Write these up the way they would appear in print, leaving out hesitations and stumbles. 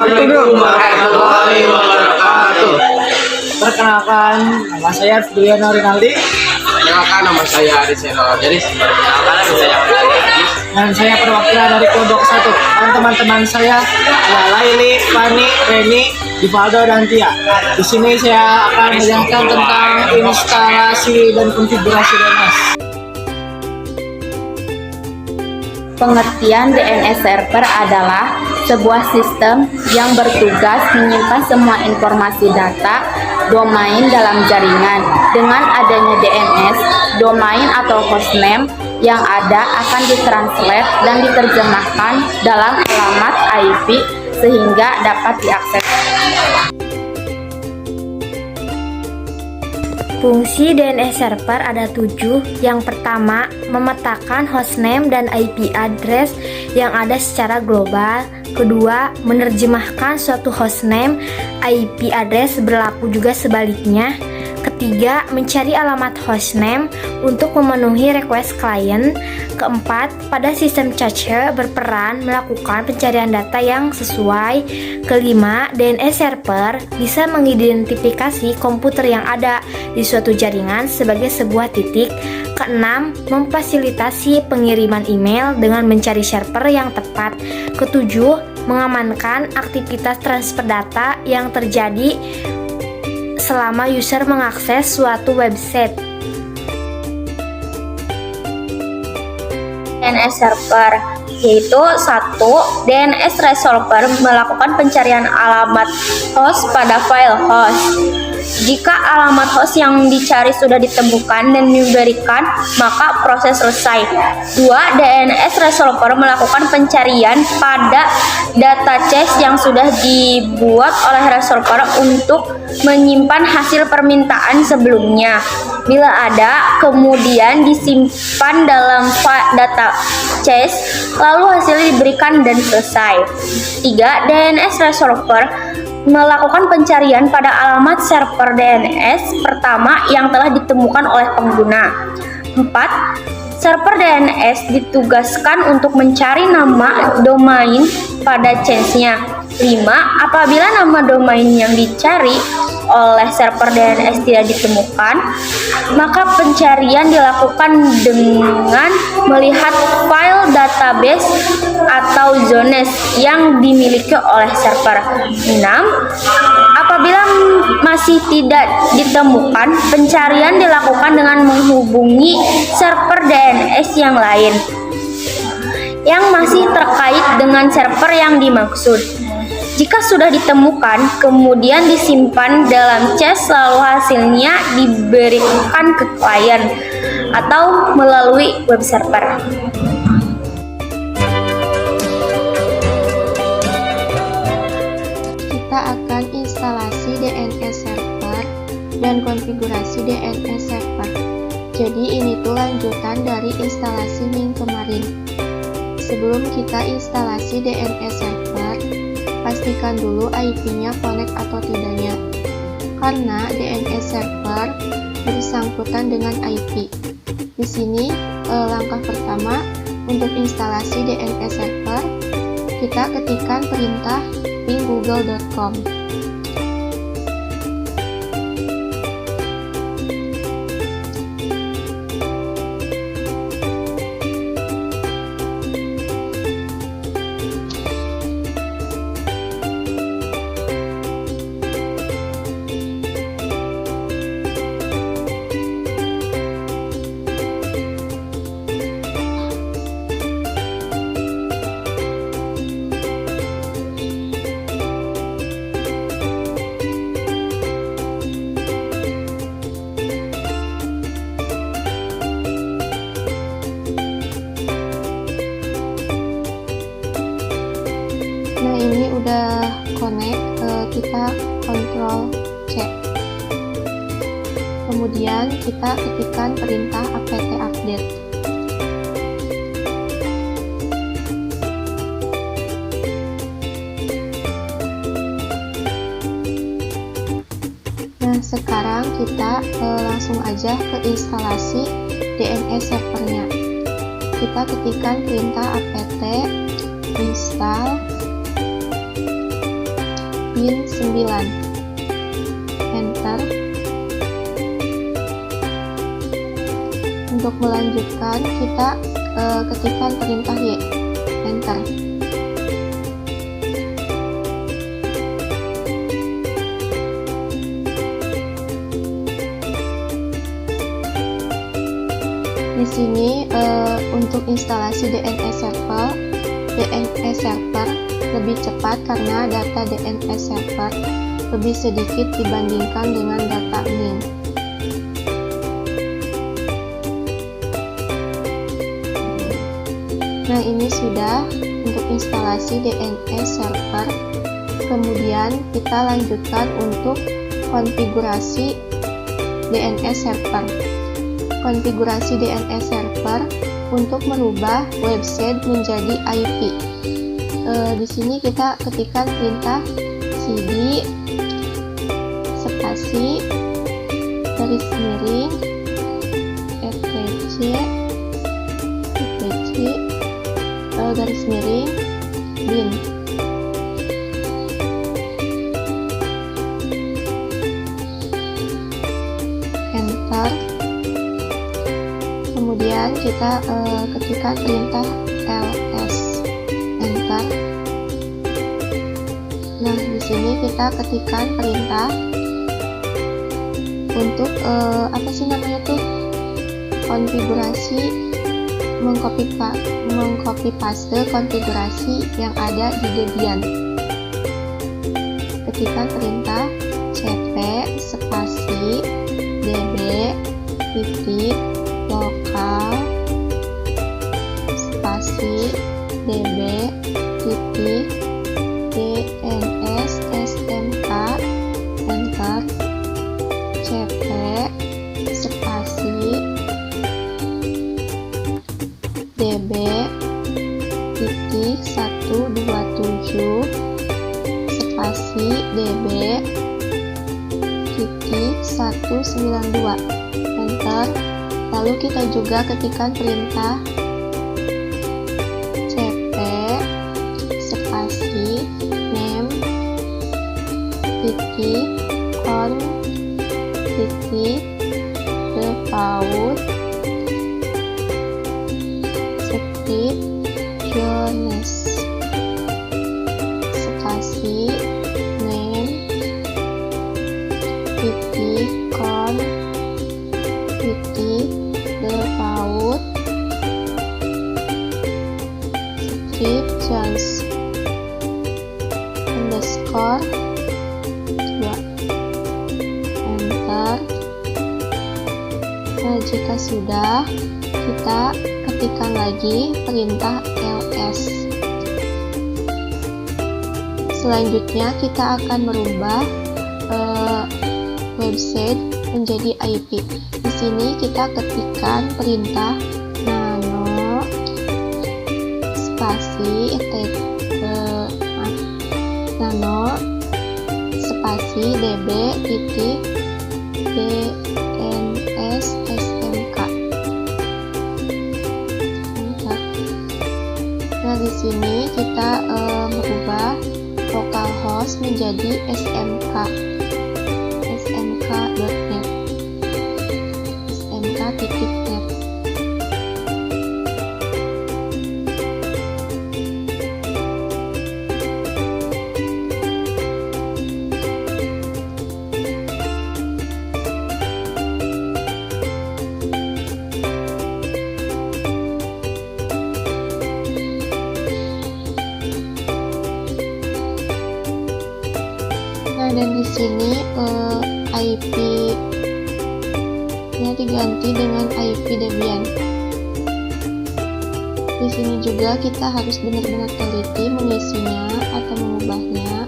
Assalamualaikum warahmatullahi wabarakatuh. Perkenalkan, nama saya Fidriano Rinaldi. Perkenalkan, nama saya Ariseno. Jadi perkenalkan, nama saya Aris. Dan saya perwakilan dari kelompok 1. Dan teman-teman saya adalah Laili, Fani, Reni, Divaldo, dan Tia. Di sini saya akan menjelaskan tentang instalasi dan konfigurasi DNS. Pengertian DNS server adalah sebuah sistem yang bertugas menyimpan semua informasi data domain dalam jaringan. Dengan adanya DNS, domain atau hostname yang ada akan ditranslate dan diterjemahkan dalam alamat IP sehingga dapat diakses. Fungsi DNS server ada 7. Yang pertama, memetakan hostname dan IP address yang ada secara global. Kedua, menerjemahkan suatu hostname IP address, berlaku juga sebaliknya. Ketiga, mencari alamat hostname untuk memenuhi request klien. Keempat, pada sistem cache berperan melakukan pencarian data yang sesuai. Kelima, DNS server bisa mengidentifikasi komputer yang ada di suatu jaringan sebagai sebuah titik. Keenam, memfasilitasi pengiriman email dengan mencari server yang tepat. Ketujuh, mengamankan aktivitas transfer data yang terjadi selama user mengakses suatu website. DNS server yaitu 1. DNS resolver melakukan pencarian alamat host pada file host. Jika alamat host yang dicari sudah ditemukan dan diberikan, maka proses selesai. 2. DNS resolver melakukan pencarian pada data cache yang sudah dibuat oleh resolver untuk menyimpan hasil permintaan sebelumnya. Bila ada, kemudian disimpan dalam data cache, lalu hasilnya diberikan dan selesai. 3. DNS resolver melakukan pencarian pada alamat server DNS pertama yang telah ditemukan oleh pengguna. 4. Server DNS ditugaskan untuk mencari nama domain pada cache-nya. 5. Apabila nama domain yang dicari oleh server DNS tidak ditemukan, maka pencarian dilakukan dengan melihat file database atau zones yang dimiliki oleh server. 6. Apabila masih tidak ditemukan, pencarian dilakukan dengan menghubungi server DNS yang lain yang masih terkait dengan server yang dimaksud. Jika sudah ditemukan, kemudian disimpan dalam cache, lalu hasilnya diberikan ke klien atau melalui web server. Kita akan instalasi DNS server dan konfigurasi DNS server. Jadi ini tuh lanjutan dari instalasi minggu kemarin. Sebelum kita instalasi DNS server, pastikan dulu IP-nya connect atau tidaknya, karena DNS server bersangkutan dengan IP. Di sini langkah pertama untuk instalasi DNS server, kita ketikkan perintah ping.google.com. Nah, ini udah connect, kita Ctrl C. Kemudian kita ketikkan perintah apt update. Nah, sekarang kita langsung aja ke instalasi DNS servernya. Kita ketikkan perintah apt install bin 9. Enter. Untuk melanjutkan, kita ketikkan perintah Y. Enter. Di sini untuk instalasi DNS server lebih cepat karena data DNS server lebih sedikit dibandingkan dengan data NIM. Nah, ini sudah untuk instalasi DNS server. Kemudian kita lanjutkan untuk konfigurasi DNS server. Konfigurasi DNS server untuk merubah website menjadi IP. Di sini kita ketikkan perintah cd spasi garis miring fpc garis miring bin. Enter. Kemudian kita ketikkan perintah ls. Enter. Nah, di sini kita ketikkan perintah untuk apa sih namanya tuh, konfigurasi mengcopy paste konfigurasi yang ada di Debian. Ketikkan perintah cp spasi db titik lokal spasi db titik dns smk. Enter. cp spasi db titik 127 spasi db titik 192. Enter. Lalu kita juga ketikkan perintah cp spasi name titik on titik default script jones spasi name titik con titik default script jones underscore 2. Enter. Nah, jika sudah, kita ketikkan lagi perintah ls. Selanjutnya kita akan merubah website menjadi IP. Di sini kita ketikkan perintah nano spasi nano spasi db titik dns smk. Nah, di sini kita merubah localhost menjadi smk.net smk.net. Nah, dan di sini IP nya diganti dengan IP Debian. Di sini juga kita harus benar-benar teliti mengisinya atau mengubahnya.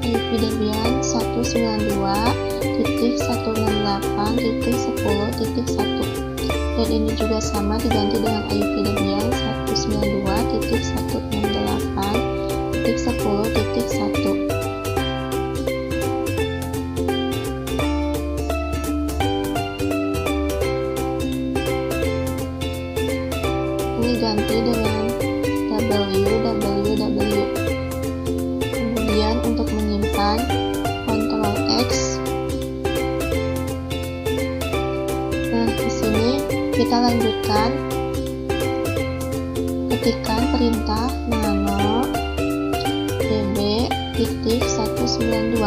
IP Debian 192.168.10.1. Dan ini juga sama diganti dengan IP Debian 192.168.10.1. Ini ganti dengan www. Kemudian untuk menyimpan, Ctrl X. Nah, di sini kita lanjutkan, ketikkan perintah nano db.192.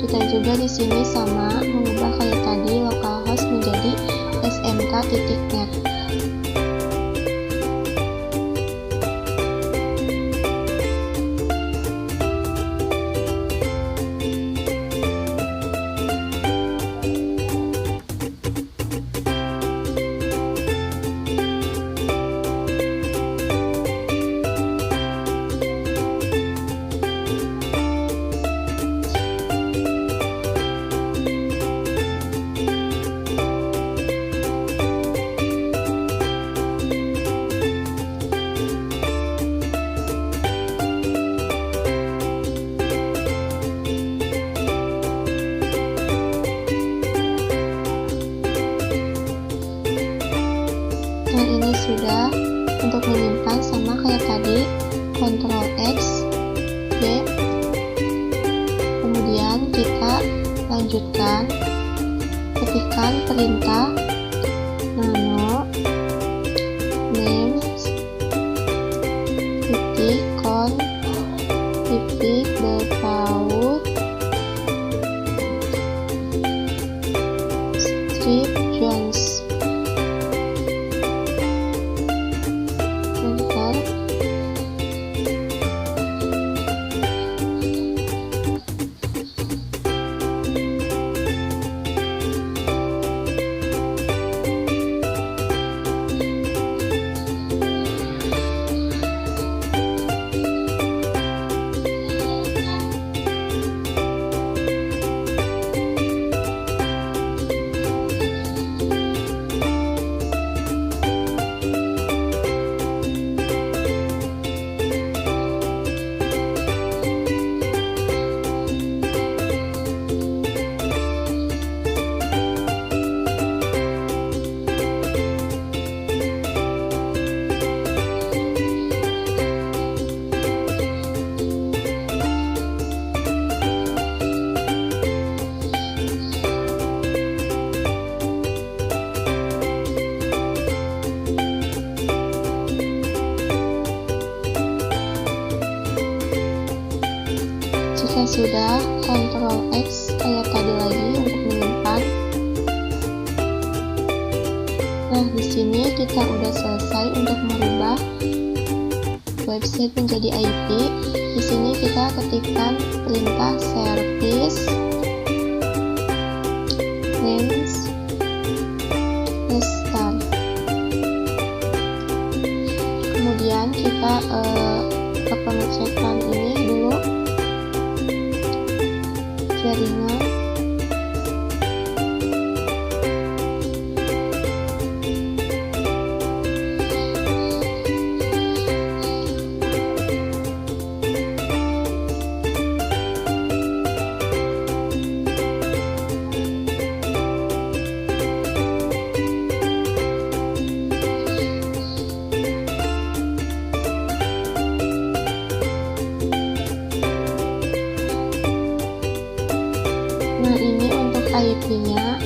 Kita juga di sini sama mengubah kayak tadi localhost menjadi smk.net. Nah, ini sudah. Untuk menyimpan sama kayak tadi, Ctrl X, Y. Kemudian kita lanjutkan, ketikkan perintah nano names .con .default strip joins. Jika sudah, Ctrl X kayak tadi lagi untuk menyimpan. Nah, di sini kita udah selesai untuk merubah website menjadi IP. Di sini kita ketikkan perintah service names restart. Kemudian kita pengecekan ini dulu, jaringan. Nah, ini untuk IP-nya.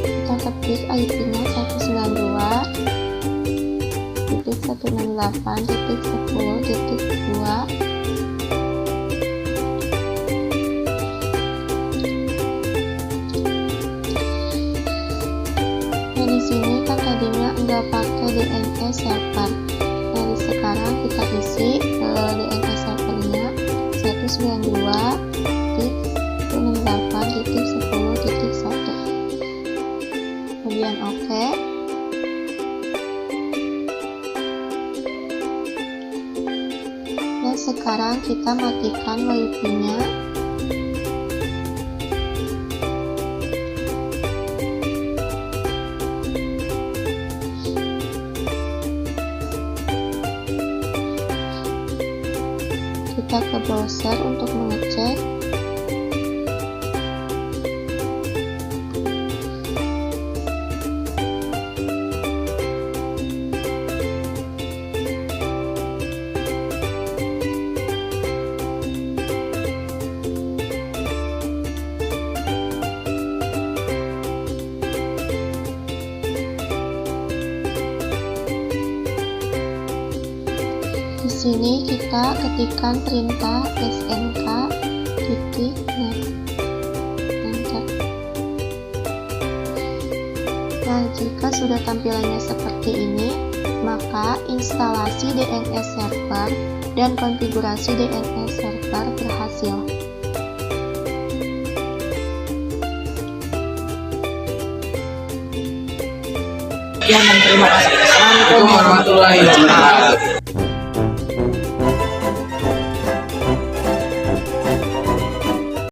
Kita ketik IP-nya 192.168.10.2. Di sini kan tadinya nggak pakai DNS server. Dari sekarang kita isi DNS servernya 192.168.10.1. Kemudian oke. Dan sekarang kita matikan wifi-nya. kita ke browser untuk mengecek. Di sini kita ketikkan perintah snk titik net, enter. Nah, jika sudah tampilannya seperti ini, maka instalasi DNS server dan konfigurasi DNS server berhasil. Sekian dan terima kasih. Assalamualaikum Assalamualaikum warahmatullahi wabarakatuh.